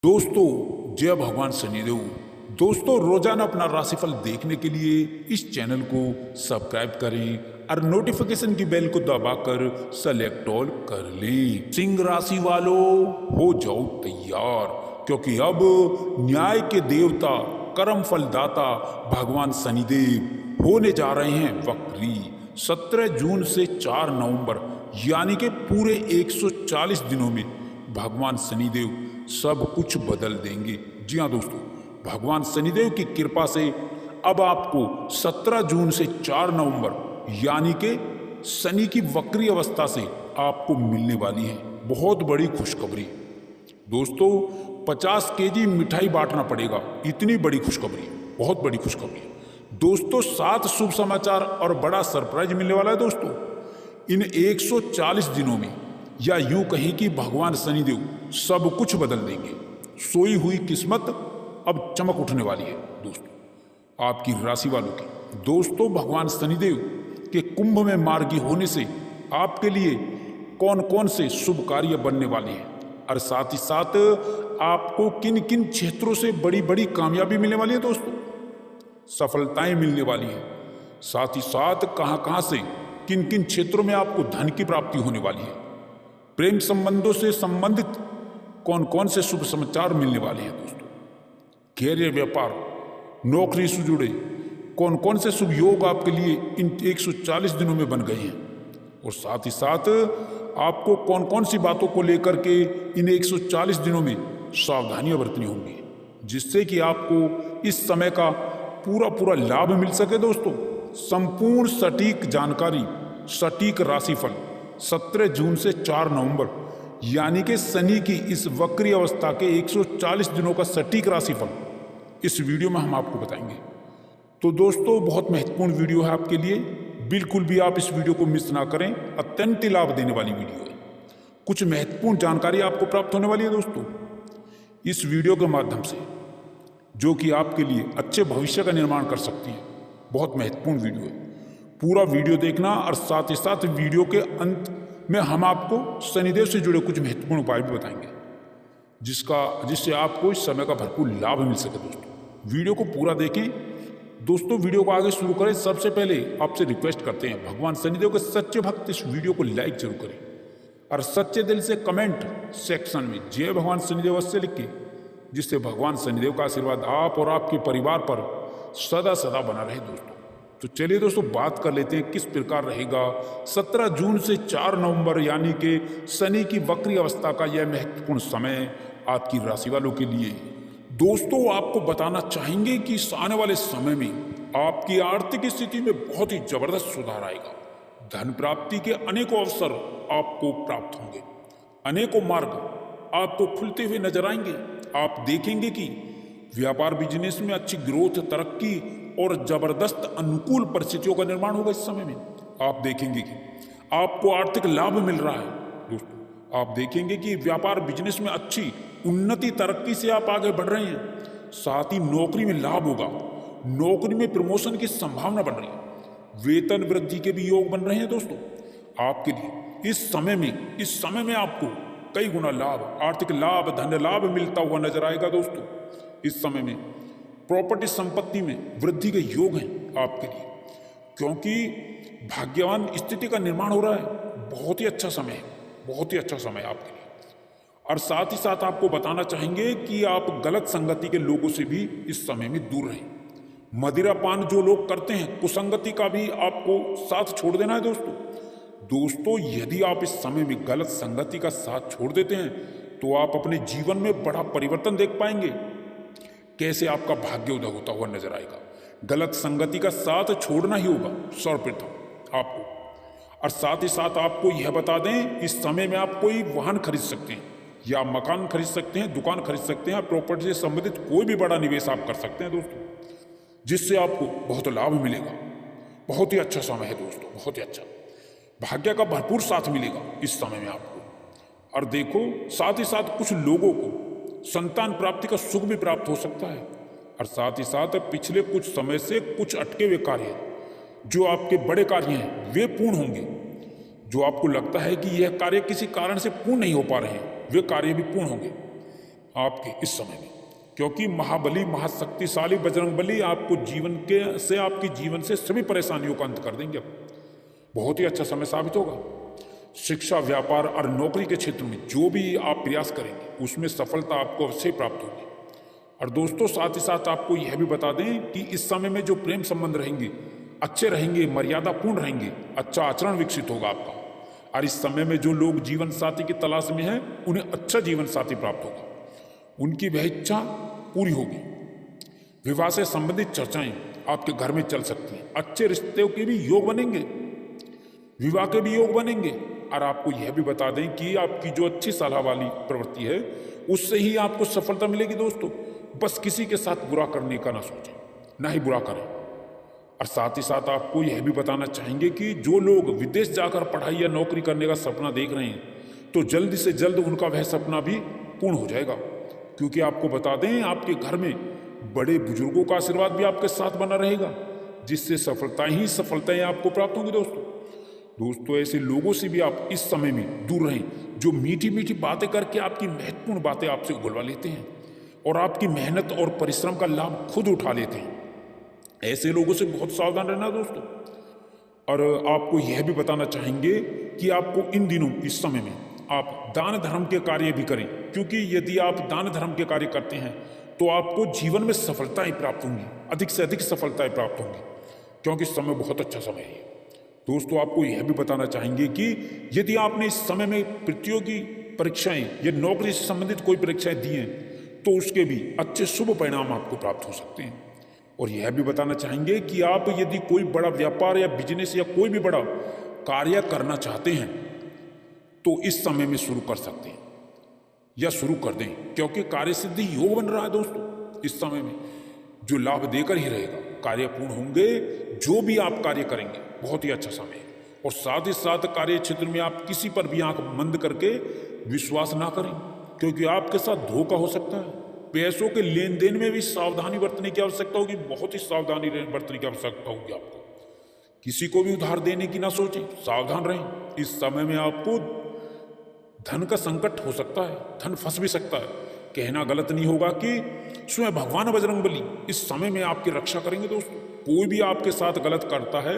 दोस्तों, जय भगवान शनिदेव। दोस्तों, रोजाना अपना राशिफल देखने के लिए इस चैनल को सब्सक्राइब करें और नोटिफिकेशन की बेल को दबाकर सेलेक्ट ऑल कर लें। सिंह राशि वालों, हो जाओ तैयार, क्योंकि अब न्याय के देवता, कर्म फलदाता भगवान शनिदेव होने जा रहे हैं वक्री। 17 जून से 4 नवंबर यानी कि पूरे 140 दिनों में भगवान शनिदेव सब कुछ बदल देंगे। जी हाँ दोस्तों, भगवान शनिदेव की कृपा से अब आपको 17 जून से 4 नवंबर यानी कि शनि की वक्री अवस्था से आपको मिलने वाली है बहुत बड़ी खुशखबरी। दोस्तों, 50 केजी मिठाई बांटना पड़ेगा, इतनी बड़ी खुशखबरी, बहुत बड़ी खुशखबरी। दोस्तों, 7 शुभ समाचार और बड़ा सरप्राइज मिलने वाला है। दोस्तों, इन 140 दिनों में, या यूं कहें कि भगवान शनिदेव सब कुछ बदल देंगे। सोई हुई किस्मत अब चमक उठने वाली है दोस्तों, आपकी राशि वालों की। दोस्तों, भगवान शनिदेव के कुंभ में मार्गी होने से आपके लिए कौन कौन से शुभ कार्य बनने वाले हैं और साथ ही साथ आपको किन किन क्षेत्रों से बड़ी बड़ी कामयाबी मिलने वाली है दोस्तों, सफलताएं मिलने वाली है। साथ ही साथ कहां कहां से किन किन क्षेत्रों में आपको धन की प्राप्ति होने वाली है, प्रेम संबंधों से संबंधित कौन कौन से शुभ समाचार मिलने वाले हैं दोस्तों, कैरियर, व्यापार, नौकरी से जुड़े कौन कौन से शुभ योग आपके लिए इन 140 दिनों में बन गए हैं, और साथ ही साथ आपको कौन कौन सी बातों को लेकर के इन 140 दिनों में सावधानियां बरतनी होंगी, जिससे कि आपको इस समय का पूरा लाभ मिल सके। दोस्तों, संपूर्ण सटीक जानकारी, सटीक राशिफल 17 जून से 4 नवंबर यानी कि शनि की इस वक्री अवस्था के 140 दिनों का सटीक राशिफल इस वीडियो में हम आपको बताएंगे। तो दोस्तों, बहुत महत्वपूर्ण वीडियो है आपके लिए, बिल्कुल भी आप इस वीडियो को मिस ना करें। अत्यंत लाभ देने वाली वीडियो है, कुछ महत्वपूर्ण जानकारी आपको प्राप्त होने वाली है दोस्तों इस वीडियो के माध्यम से, जो कि आपके लिए अच्छे भविष्य का निर्माण कर सकती है। बहुत महत्वपूर्ण वीडियो है, पूरा वीडियो देखना, और साथ ही साथ वीडियो के अंत में हम आपको शनिदेव से जुड़े कुछ महत्वपूर्ण उपाय भी बताएंगे, जिससे आपको इस समय का भरपूर लाभ मिल सके। दोस्तों, वीडियो को पूरा देखें। दोस्तों, वीडियो को आगे शुरू करें, सबसे पहले आपसे रिक्वेस्ट करते हैं, भगवान शनिदेव के सच्चे भक्त इस वीडियो को लाइक जरूर करें और सच्चे दिल से कमेंट सेक्शन में जय भगवान शनिदेव अवश्य लिखें, जिससे भगवान शनिदेव का आशीर्वाद आप और आपके परिवार पर सदा सदा बना रहे। दोस्तों, तो चलिए दोस्तों, बात कर लेते हैं किस प्रकार रहेगा 17 जून से 4 नवंबर यानी कि शनि की वक्री अवस्था का यह महत्वपूर्ण समय आपकी राशि वालों के लिए। दोस्तों, आपको बताना चाहेंगे कि इस आने वाले समय में आपकी आर्थिक स्थिति में बहुत ही जबरदस्त सुधार आएगा। धन प्राप्ति के अनेकों अवसर आपको प्राप्त होंगे, अनेकों मार्ग आपको खुलते हुए नजर आएंगे। आप देखेंगे कि व्यापार बिजनेस में अच्छी ग्रोथ, तरक्की और जबरदस्त अनुकूल परिस्थितियों का निर्माण होगा। इस समय में आप देखेंगे कि आपको आर्थिक लाभ मिल रहा है। दोस्तों, आप देखेंगे कि व्यापार बिजनेस में अच्छी उन्नति, तरक्की से आप आगे बढ़ रहे हैं। साथ ही नौकरी में लाभ होगा, नौकरी में प्रमोशन की संभावना बन रही है, वेतन वृद्धि के भी योग बन रहे हैं। दोस्तों, आपके लिए इस समय में आपको कई गुना लाभ, आर्थिक लाभ, धन लाभ मिलता हुआ नजर आएगा। दोस्तों, इस समय में प्रॉपर्टी संपत्ति में वृद्धि के योग हैं आपके लिए, क्योंकि भाग्यवान स्थिति का निर्माण हो रहा है। बहुत ही अच्छा समय है, बहुत ही अच्छा समय आपके लिए। और साथ ही साथ आपको बताना चाहेंगे कि आप गलत संगति के लोगों से भी इस समय में दूर रहें। मदिरापान जो लोग करते हैं, कुसंगति का भी आपको साथ छोड़ देना है। दोस्तों, यदि आप इस समय में गलत संगति का साथ छोड़ देते हैं तो आप अपने जीवन में बड़ा परिवर्तन देख पाएंगे। कैसे आपका भाग्य उदय होता हुआ नजर आएगा। गलत संगति का साथ छोड़ना ही होगा सर्वप्रथम आपको। और साथ ही साथ आपको यह बता दें, इस समय में आप कोई वाहन खरीद सकते हैं, या मकान खरीद सकते हैं, दुकान खरीद सकते हैं, प्रॉपर्टी से संबंधित कोई भी बड़ा निवेश आप कर सकते हैं दोस्तों, जिससे आपको बहुत लाभ मिलेगा। बहुत ही अच्छा समय है दोस्तों, बहुत ही अच्छा। भाग्य का भरपूर साथ मिलेगा इस समय में आपको। और देखो, साथ ही साथ कुछ लोगों को संतान प्राप्ति का सुख भी प्राप्त हो सकता है। और साथ ही साथ पिछले कुछ समय से कुछ अटके हुए कार्य, जो आपके बड़े कार्य हैं, वे पूर्ण होंगे। जो आपको लगता है कि यह कार्य किसी कारण से पूर्ण नहीं हो पा रहे हैं, वे कार्य भी पूर्ण होंगे। आपके इस समय में, क्योंकि महाबली महाशक्तिशाली बजरंगबली आपको आपकी जीवन से सभी परेशानियों का अंत कर देंगे। बहुत ही अच्छा समय साबित होगा। शिक्षा, व्यापार और नौकरी के क्षेत्र में जो भी आप प्रयास करेंगे उसमें सफलता आपको अवश्य प्राप्त होगी। और दोस्तों साथ ही साथ आपको यह भी बता दें कि इस समय में जो प्रेम संबंध रहेंगे अच्छे रहेंगे, मर्यादापूर्ण रहेंगे, अच्छा आचरण विकसित होगा आपका। और इस समय में जो लोग जीवन साथी की तलाश में हैं उन्हें अच्छा जीवन साथी प्राप्त होगा, उनकी वह इच्छा पूरी होगी। विवाह से संबंधित चर्चाएं आपके घर में चल सकती हैं। अच्छे रिश्तों के भी योग बनेंगे, विवाह के भी योग बनेंगे। और आपको यह भी बता दें कि आपकी जो अच्छी सलाह वाली प्रवृत्ति है उससे ही आपको सफलता मिलेगी। दोस्तों बस किसी के साथ बुरा करने का ना सोचें, ना ही बुरा करें। और साथ ही साथ आपको यह भी बताना चाहेंगे कि जो लोग विदेश जाकर पढ़ाई या नौकरी करने का सपना देख रहे हैं तो जल्दी से जल्द उनका वह सपना भी पूर्ण हो जाएगा, क्योंकि आपको बता दें आपके घर में बड़े बुजुर्गों का आशीर्वाद भी आपके साथ बना रहेगा, जिससे सफलताएं आपको प्राप्त होंगी। दोस्तों ऐसे लोगों से भी आप इस समय में दूर रहें जो मीठी मीठी बातें करके आपकी महत्वपूर्ण बातें आपसे उगलवा लेते हैं और आपकी मेहनत और परिश्रम का लाभ खुद उठा लेते हैं। ऐसे लोगों से बहुत सावधान रहना दोस्तों। और आपको यह भी बताना चाहेंगे कि आपको इन दिनों इस समय में आप दान धर्म के कार्य भी करें, क्योंकि यदि आप दान धर्म के कार्य करते हैं तो आपको जीवन में सफलताएं प्राप्त होंगी, अधिक से अधिक सफलताएं प्राप्त होंगी, क्योंकि समय बहुत अच्छा समय है। दोस्तों आपको यह भी बताना चाहेंगे कि यदि आपने इस समय में प्रतियोगी परीक्षाएं या नौकरी से संबंधित कोई परीक्षाएं दी हैं तो उसके भी अच्छे शुभ परिणाम आपको प्राप्त हो सकते हैं। और यह भी बताना चाहेंगे कि आप यदि कोई बड़ा व्यापार या बिजनेस या कोई भी बड़ा कार्य करना चाहते हैं तो इस समय में शुरू कर सकते हैं या शुरू कर दें, क्योंकि कार्य सिद्धि योग बन रहा है। दोस्तों इस समय में जो लाभ देकर ही रहेगा, कार्य पूर्ण होंगे। जो भी आप कार्य करेंगे बहुत ही अच्छा समय है। और साथ ही साथ कार्य क्षेत्र में आप किसी पर भी आंख बंद करके विश्वास ना करें, क्योंकि आपके साथ धोखा हो सकता है। पैसों के लेन देन में भी सावधानी बरतने की आवश्यकता होगी, बहुत ही सावधानी बरतने की आवश्यकता होगी आपको। किसी को भी उधार देने की ना सोचें, सावधान रहें। इस समय में आपको धन का संकट हो सकता है, धन फंस भी सकता है। कहना गलत नहीं होगा कि स्वयं भगवान बजरंगबली इस समय में आपकी रक्षा करेंगे। दोस्तों कोई भी आपके साथ गलत करता है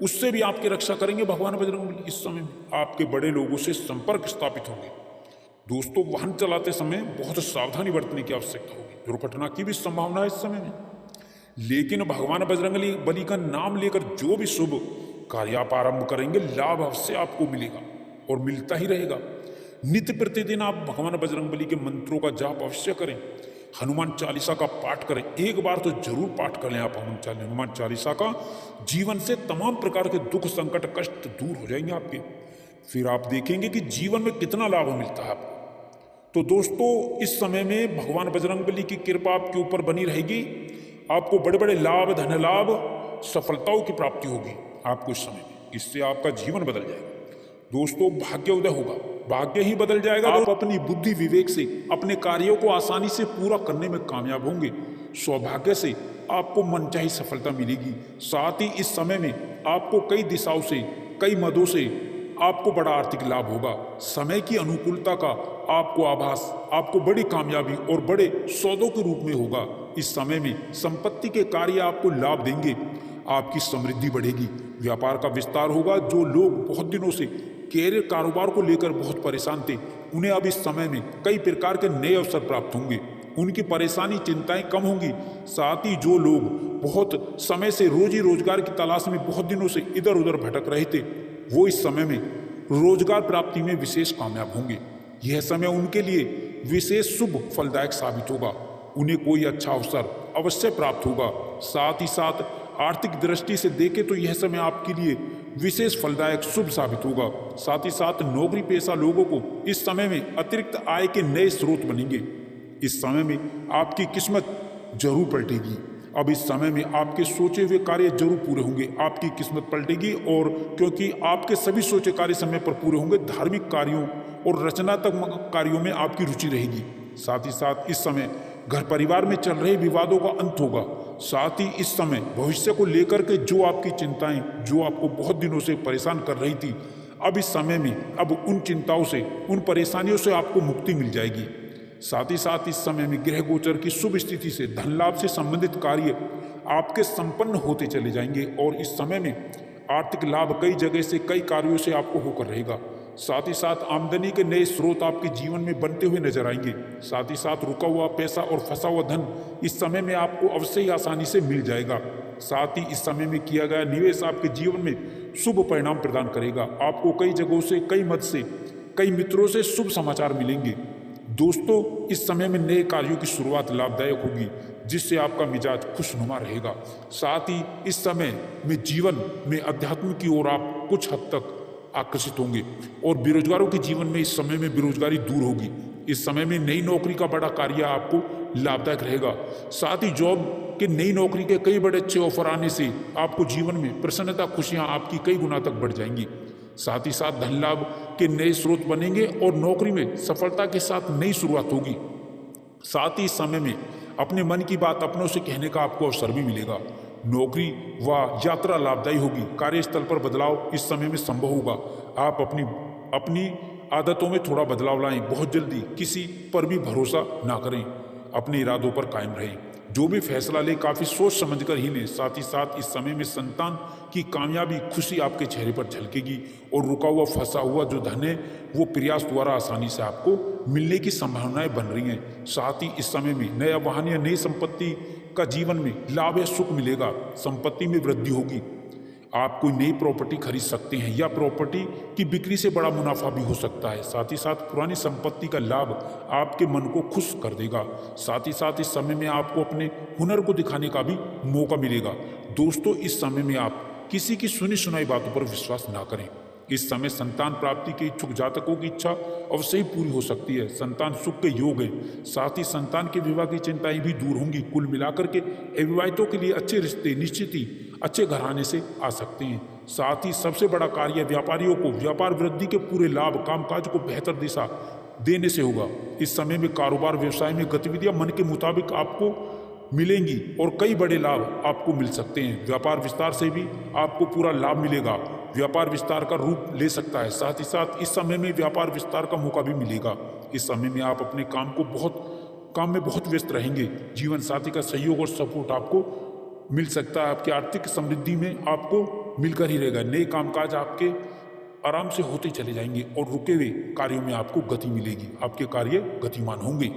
उससे भी आपकी रक्षा करेंगे भगवान बजरंगबली। इस समय में आपके बड़े लोगों से संपर्क स्थापित होंगे। दोस्तों वाहन चलाते समय बहुत सावधानी बरतने की आवश्यकता होगी, दुर्घटना की भी संभावना है इस समय में। लेकिन भगवान बजरंगबली का नाम लेकर जो भी शुभ कार्य आप आरंभ करेंगे लाभ अवश्य आपको मिलेगा और मिलता ही रहेगा। नित्य प्रतिदिन आप भगवान बजरंगबली के मंत्रों का जाप अवश्य करें, हनुमान चालीसा का पाठ करें। एक बार तो जरूर पाठ कर लें आप हनुमान चालीसा का। जीवन से तमाम प्रकार के दुख संकट कष्ट दूर हो जाएंगे आपके। फिर आप देखेंगे कि जीवन में कितना लाभ मिलता है आपको। तो दोस्तों इस समय में भगवान बजरंगबली की कृपा आपके ऊपर बनी रहेगी। आपको बड़े बड़े लाभ, धन लाभ, सफलताओं की प्राप्ति होगी आपको इस समय में। इससे आपका जीवन बदल जाएगा। दोस्तों भाग्य उदय होगा, भाग्य ही बदल जाएगा। आप अपनी बुद्धि विवेक से अपने कार्यों को आसानी से पूरा करने में कामयाब होंगे। सौभाग्य से आपको मनचाही सफलता मिलेगी। साथ ही इस समय में आपको कई दिशाओं से, कई मदों से आपको बड़ा आर्थिक लाभ होगा। समय की अनुकूलता का आपको आभास आपको बड़ी कामयाबी और बड़े सौदों के रूप में होगा। इस समय में संपत्ति के कार्य आपको लाभ देंगे, आपकी समृद्धि बढ़ेगी, व्यापार का विस्तार होगा। जो लोग बहुत दिनों से कैरियर कारोबार को लेकर बहुत परेशान थे उन्हें अब इस समय में कई प्रकार के नए अवसर प्राप्त होंगे, उनकी परेशानी चिंताएं कम होंगी। साथ ही जो लोग बहुत समय से रोजी रोजगार की तलाश में बहुत दिनों से इधर उधर भटक रहे थे वो इस समय में रोजगार प्राप्ति में विशेष कामयाब होंगे। यह समय उनके लिए विशेष शुभ फलदायक साबित होगा। उन्हें कोई अच्छा अवसर अवश्य प्राप्त होगा। साथ ही साथ आर्थिक दृष्टि से देखें तो यह समय आपके लिए विशेष फलदायक शुभ साबित होगा। साथ ही साथ नौकरी पेशा लोगों को इस समय में अतिरिक्त आय के नए स्रोत बनेंगे। इस समय में आपकी किस्मत जरूर पलटेगी। अब इस समय में आपके सोचे हुए कार्य जरूर पूरे होंगे, आपकी किस्मत पलटेगी। और क्योंकि आपके सभी सोचे कार्य समय पर पूरे होंगे, धार्मिक कार्यों और रचनात्मक कार्यों में आपकी रुचि रहेगी। साथ ही साथ इस समय घर परिवार में चल रहे विवादों का अंत होगा। साथ ही इस समय भविष्य को लेकर के जो आपकी चिंताएं, जो आपको बहुत दिनों से परेशान कर रही थी, अब इस समय में अब उन चिंताओं से, उन परेशानियों से आपको मुक्ति मिल जाएगी। साथ ही साथ इस समय में ग्रह गोचर की शुभ स्थिति से धन लाभ से संबंधित कार्य आपके संपन्न होते चले जाएंगे और इस समय में आर्थिक लाभ कई जगह से कई कार्यों से आपको होकर रहेगा। साथ ही साथ आमदनी के नए स्रोत आपके जीवन में बनते हुए नजर आएंगे। साथ ही साथ रुका हुआ पैसा और फंसा हुआ धन इस समय में आपको अवश्य ही आसानी से मिल जाएगा। साथ ही इस समय में किया गया निवेश आपके जीवन में शुभ परिणाम प्रदान करेगा। आपको कई जगहों से, कई मत से, कई मित्रों से शुभ समाचार मिलेंगे। दोस्तों, इस समय में नए कार्यों की शुरुआत लाभदायक होगी, जिससे आपका मिजाज खुशनुमा रहेगा। साथ ही इस समय में जीवन में अध्यात्म की ओर आप कुछ हद तक आकर्षित होंगे और बेरोजगारों के जीवन में इस समय में बेरोजगारी दूर होगी। इस समय में नई नौकरी का बड़ा कार्य आपको लाभदायक रहेगा। साथ ही जॉब के नई नौकरी के कई बड़े अच्छे ऑफर आने से आपको जीवन में प्रसन्नता, खुशियां आपकी कई गुना तक बढ़ जाएंगी। साथ ही साथ धन लाभ के नए स्रोत बनेंगे और नौकरी में सफलता के साथ नई शुरुआत होगी। साथ ही इस समय में अपने मन की बात अपनों से कहने का आपको अवसर भी मिलेगा। नौकरी व यात्रा लाभदायी होगी। कार्यस्थल पर बदलाव इस समय में संभव होगा। आप अपनी आदतों में थोड़ा बदलाव लाएं। बहुत जल्दी किसी पर भी भरोसा ना करें। अपने इरादों पर कायम रहें। जो भी फैसला ले काफ़ी सोच समझकर ही लें। साथ ही साथ इस समय में संतान की कामयाबी, खुशी आपके चेहरे पर झलकेगी और रुका हुआ, फंसा हुआ जो धन है वो प्रयास द्वारा आसानी से आपको मिलने की संभावनाएं बन रही हैं। साथ ही इस समय में नया वाहन या नई संपत्ति का जीवन में लाभ या सुख मिलेगा। संपत्ति में वृद्धि होगी। आप कोई नई प्रॉपर्टी खरीद सकते हैं या प्रॉपर्टी की बिक्री से बड़ा मुनाफा भी हो सकता है। साथ ही साथ पुरानी संपत्ति का लाभ आपके मन को खुश कर देगा। साथ ही साथ इस समय में आपको अपने हुनर को दिखाने का भी मौका मिलेगा। दोस्तों, इस समय में आप किसी की सुनी सुनाई बातों पर विश्वास ना करें। इस समय संतान प्राप्ति के इच्छुक जातकों की इच्छा अवश्य ही पूरी हो सकती है। संतान सुख के योग है। साथ ही संतान के विवाह की चिंताएं भी दूर होंगी। कुल मिलाकर के अविवाहितों के लिए अच्छे रिश्ते निश्चित ही अच्छे घराने से आ सकते हैं। साथ ही सबसे बड़ा कार्य व्यापारियों को व्यापार वृद्धि के पूरे लाभ, कामकाज को बेहतर दिशा देने से होगा। इस समय में कारोबार, व्यवसाय में गतिविधियां मन के मुताबिक आपको मिलेंगी और कई बड़े लाभ आपको मिल सकते हैं। व्यापार विस्तार से भी आपको पूरा लाभ मिलेगा। व्यापार विस्तार का रूप ले सकता है। साथ ही साथ इस समय में व्यापार विस्तार का मौका भी मिलेगा। इस समय में आप अपने काम में बहुत व्यस्त रहेंगे। जीवन साथी का सहयोग और सपोर्ट आपको मिल सकता है। आपकी आर्थिक समृद्धि में आपको मिलकर ही रहेगा। नए कामकाज आपके आराम से होते चले जाएंगे और रुके हुए कार्यों में आपको गति मिलेगी। आपके कार्य गतिमान होंगे।